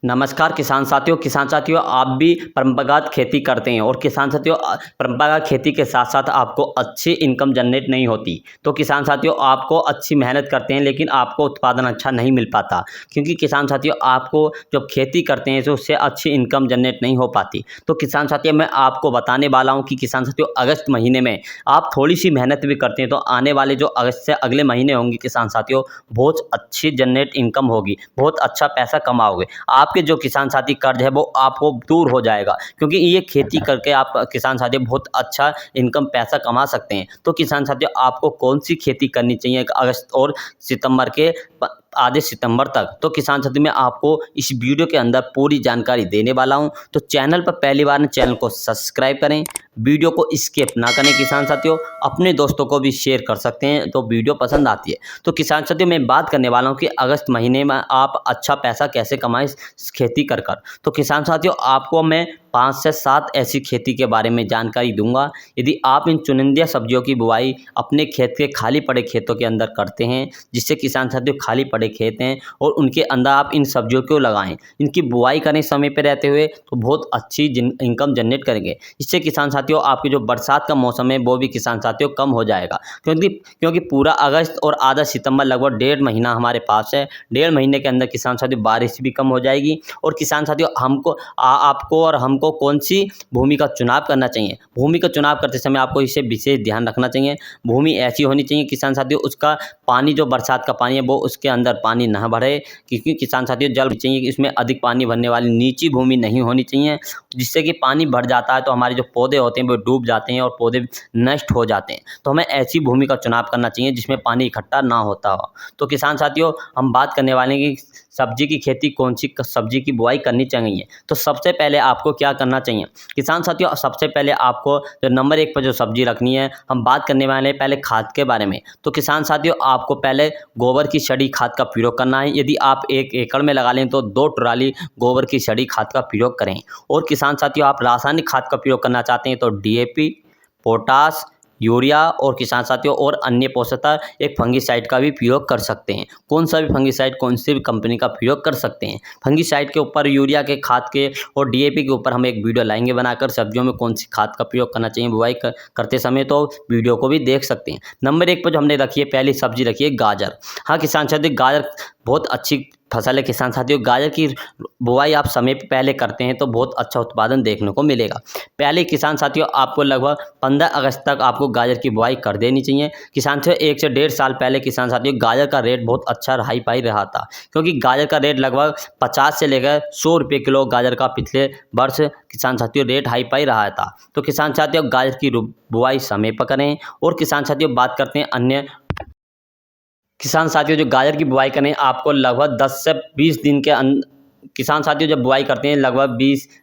नमस्कार किसान साथियों आप भी परंपरागत खेती करते हैं और किसान साथियों परंपरागत खेती के साथ साथ आपको अच्छी इनकम जनरेट नहीं होती। तो किसान साथियों आपको अच्छी मेहनत करते हैं लेकिन आपको उत्पादन अच्छा नहीं मिल पाता, क्योंकि किसान साथियों आपको जब खेती करते हैं तो उससे अच्छी इनकम जनरेट नहीं हो पाती। तो किसान साथियों मैं आपको बताने वाला हूँ कि किसान साथियों अगस्त महीने में आप थोड़ी सी मेहनत भी करते हैं तो आने वाले जो अगस्त से अगले महीने होंगे किसान साथियों बहुत अच्छी जनरेट इनकम होगी, बहुत अच्छा पैसा कमाओगे। आपके जो किसान साथी कर्ज है वो आपको दूर हो जाएगा, क्योंकि ये खेती करके आप किसान साथी बहुत अच्छा इनकम पैसा कमा सकते हैं। तो किसान साथियों आपको कौन सी खेती करनी चाहिए अगस्त और सितंबर के आधे सितंबर तक, तो किसान साथियों मैं आपको इस वीडियो के अंदर पूरी जानकारी देने वाला हूं। तो चैनल पर पहली बार चैनल को सब्सक्राइब करें, वीडियो को स्किप ना करें। किसान साथियों अपने दोस्तों को भी शेयर कर सकते हैं तो वीडियो पसंद आती है। तो किसान साथियों मैं बात करने वाला हूं कि अगस्त महीने में आप अच्छा पैसा कैसे कमाएं खेती कर। तो किसान साथियों आपको मैं 5 से 7 ऐसी खेती के बारे में जानकारी दूंगा। यदि आप इन चुनिंदा सब्जियों की बुआई अपने खेत के खाली पड़े खेतों के अंदर करते हैं, जिससे किसान साथियों खाली पड़े खेत हैं और उनके अंदर आप इन सब्जियों को लगाएं, इनकी बुआई करें समय पर रहते हुए, तो बहुत अच्छी इनकम जनरेट करेंगे। इससे किसान साथियों आपकी जो बरसात का मौसम है वो भी किसान साथियों कम हो जाएगा, क्योंकि पूरा अगस्त और आधा सितंबर लगभग 1.5 महीना हमारे पास है। 1.5 महीने के अंदर किसान साथियों बारिश भी कम हो जाएगी। और किसान साथियों आपको और हमको कौन सी भूमि का चुनाव करना चाहिए, भूमि का चुनाव करते समय आपको इसे विशेष ध्यान रखना चाहिए। भूमि ऐसी होनी चाहिए किसान साथियों उसका पानी जो बरसात का पानी है वो उसके अंदर पानी न भरे, क्योंकि किसान साथियों जल चाहिए कि इसमें अधिक पानी भरने वाली नीची भूमि नहीं होनी चाहिए, जिससे कि पानी भर जाता है तो हमारे जो पौधे होते हैं वो डूब जाते हैं और पौधे नष्ट हो जाते हैं। तो हमें ऐसी भूमि का चुनाव करना चाहिए जिसमें पानी इकट्ठा ना होता हो। तो किसान साथियों हम बात करने वाले हैं कि सब्जी की खेती कौन सी सब्जी की बुआई करनी चाहिए। तो सबसे पहले आपको क्या करना चाहिए किसान साथियों, सबसे पहले आपको जो नंबर 1 पर जो सब्जी रखनी है, हम बात करने वाले हैं पहले खाद के बारे में। तो किसान साथियों आपको पहले गोबर की सड़ी खाद का प्रयोग करना है। यदि आप 1 एकड़ में लगा लें तो 2 ट्राली गोबर की सड़ी खाद का प्रयोग करें। और किसान साथियों आप रासायनिक खाद का प्रयोग करना चाहते हैं तो DAP, पोटास, यूरिया और किसान साथियों और अन्य पोषक तत्व एक फंगीसाइड का भी प्रयोग कर सकते हैं। कौन सा भी फंगीसाइड कौन सी भी कंपनी का प्रयोग कर सकते हैं। फंगीसाइड के ऊपर, यूरिया के खाद के और DAP के ऊपर हम एक वीडियो लाएंगे बनाकर, सब्जियों में कौन सी खाद का प्रयोग करना चाहिए बुआई करते समय, तो वीडियो को भी देख सकते हैं। नंबर 1 पर जो हमने रखी है पहली सब्जी रखी है गाजर। हाँ किसान साथियों गाजर बहुत अच्छी फसल है। किसान साथियों गाजर की बुआई आप समय पे पहले करते हैं तो बहुत अच्छा उत्पादन देखने को मिलेगा। पहले किसान साथियों आपको लगभग 15 अगस्त तक आपको गाजर की बुआई कर देनी चाहिए। किसान साथियों 1 से 1.5 साल पहले किसान साथियों गाजर का रेट बहुत अच्छा हाई फाई रहा था, क्योंकि गाजर का रेट लगभग 50 से लेकर 100 रुपये किलो गाजर का पिछले वर्ष किसान साथियों रेट हाई फाई रहा था। तो किसान साथियों गाजर की बुआई समय पर करें। और किसान साथियों बात करते हैं अन्य किसान साथियों जो गाजर की बुआई करें आपको लगभग 10 से 20 दिन के किसान साथियों जब बुआई करते हैं लगभग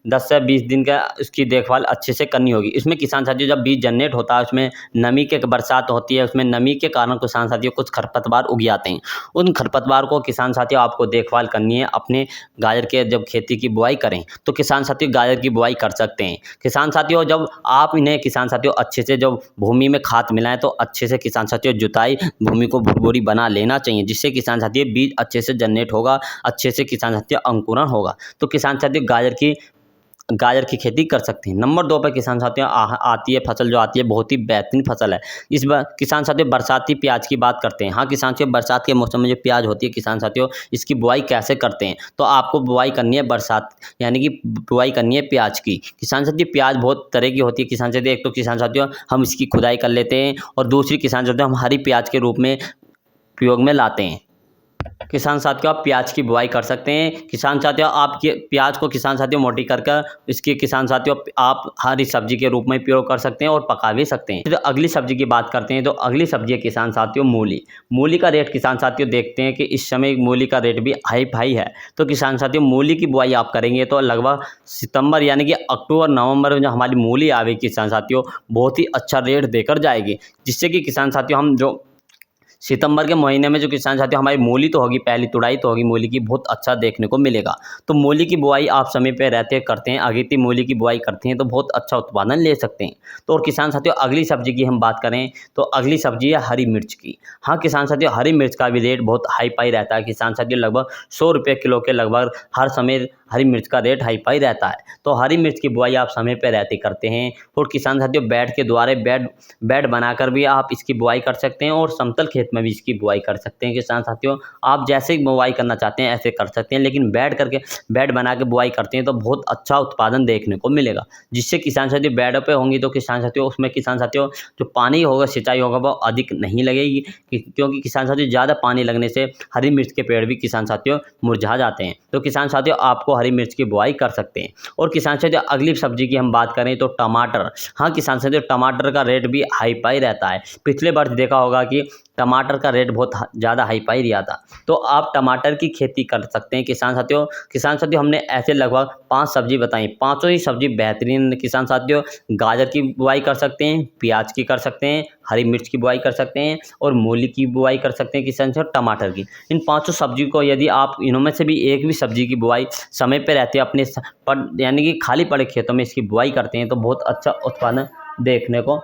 10 से 20 दिन का उसकी देखभाल अच्छे से करनी होगी। इसमें किसान साथियों जब बीज जनरेट होता है उसमें नमी के बरसात होती है, उसमें नमी के कारण किसान साथियों कुछ खरपतवार उग जाते हैं। उन खरपतवार को किसान साथियों आपको देखभाल करनी है। अपने गाजर के जब खेती की बुआई करें तो किसान साथियों गाजर की बुआई कर सकते हैं। किसान साथियों जब आप इन्हें किसान साथियों अच्छे से जब भूमि में खाद मिलाएं तो अच्छे से किसान साथियों जुताई भूमि को भुरभुरी बना लेना चाहिए, जिससे किसान साथियों बीज अच्छे से जनरेट होगा, अच्छे से किसान साथियों अंकुरण होगा। तो किसान साथियों गाजर की खेती कर सकते हैं। नंबर 2 पर किसान साथियों आती है फसल जो आती है बहुत ही बेहतरीन फसल है। इस बार किसान साथियों बरसाती प्याज की बात करते हैं। हाँ किसान साथियों बरसात के मौसम में जो प्याज होती है किसान साथियों इसकी बुआई कैसे करते हैं, तो आपको बुआई करनी है बरसात यानी कि बुआई करनी है प्याज की। किसान साथियों प्याज बहुत तरह की होती है किसान साथियों, एक तो किसान साथियों हम इसकी खुदाई कर लेते हैं और दूसरी किसान साथियों हम हरी प्याज के रूप में प्रयोग में लाते हैं। किसान साथियों आप प्याज की बुआई कर सकते हैं। किसान साथियों आप प्याज को किसान साथियों मोटी कर इसकी किसान साथियों आप हरी सब्जी के रूप में प्रयोग कर सकते हैं और पका भी सकते हैं। तो अगली सब्जी की बात करते हैं तो अगली सब्जी है किसान साथियों मूली। मूली का रेट किसान साथियों देखते हैं कि इस समय मूली का रेट भी हाई फाई है। तो किसान साथियों मूली की बुआई आप करेंगे तो लगभग सितंबर यानी कि अक्टूबर नवंबर में जो हमारी मूली आएगी किसान साथियों बहुत ही अच्छा रेट देकर जाएगी, जिससे कि किसान साथियों हम जो सितंबर के महीने में जो किसान साथियों हमारी मूली तो होगी, पहली तुड़ाई तो होगी मूली की, बहुत अच्छा देखने को मिलेगा। तो मूली की बुआई आप समय पे रहते करते हैं, अगेती मूली की बुआई करते हैं तो बहुत अच्छा उत्पादन ले सकते हैं। तो और किसान साथियों अगली सब्जी की हम बात करें तो अगली सब्जी है हरी मिर्च की। हाँ किसान साथियों हरी मिर्च का भी रेट बहुत हाई फाई रहता है किसान साथियों, लगभग 100 रुपये किलो के लगभग हर समय हरी मिर्च का रेट हाई फाई रहता है। तो हरी मिर्च की बुआई आप समय पर रहते करते हैं। और किसान साथियों बेड के द्वारा बेड बनाकर भी आप इसकी बुआई कर सकते हैं और समतल खेत में भी इसकी बुआई कर सकते हैं। किसान साथियों आप जैसे बुआई करना चाहते हैं ऐसे कर सकते हैं, लेकिन बेड बना के बुआई करते हैं तो बहुत अच्छा उत्पादन देखने को मिलेगा। जिससे किसान साथियों बेडों पे होंगी तो किसान साथियों उसमें किसान साथियों जो पानी होगा, सिंचाई होगा, वो अधिक नहीं लगेगी, क्योंकि किसान साथियों ज़्यादा पानी लगने से हरी मिर्च के पेड़ भी किसान साथियों मुरझा जाते हैं। तो किसान साथियों आपको हरी मिर्च की बुआई कर सकते हैं। और किसान साथियों अगली सब्जी की हम बात करें तो टमाटर। हाँ किसान साथियों टमाटर का रेट भी हाई फाई रहता है। पिछले वर्ष देखा होगा कि टमाटर का रेट बहुत ज़्यादा हाई फाई रहा था। तो आप टमाटर की खेती कर सकते हैं किसान साथियों हमने ऐसे लगभग 5 सब्जी बताई, पाँचों ही सब्जी बेहतरीन। किसान साथियों गाजर की बुआई कर सकते हैं, प्याज की कर सकते हैं, हरी मिर्च की बुआई कर सकते हैं और मूली की बुआई कर सकते हैं किसान साथियों, टमाटर की। इन पाँचों सब्जी को यदि आप इनमें से भी एक भी सब्जी की बुआई समय पे रहते हैं अपने यानी कि खाली पड़े खेतों में इसकी बुआई करते हैं तो बहुत अच्छा उत्पादन देखने को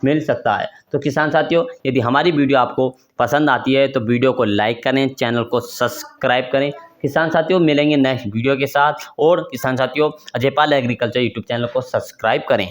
मिल सकता है। तो किसान साथियों यदि हमारी वीडियो आपको पसंद आती है तो वीडियो को लाइक करें, चैनल को सब्सक्राइब करें। किसान साथियों मिलेंगे नेक्स्ट वीडियो के साथ। और किसान साथियों अजयपाल एग्रीकल्चर यूट्यूब चैनल को सब्सक्राइब करें।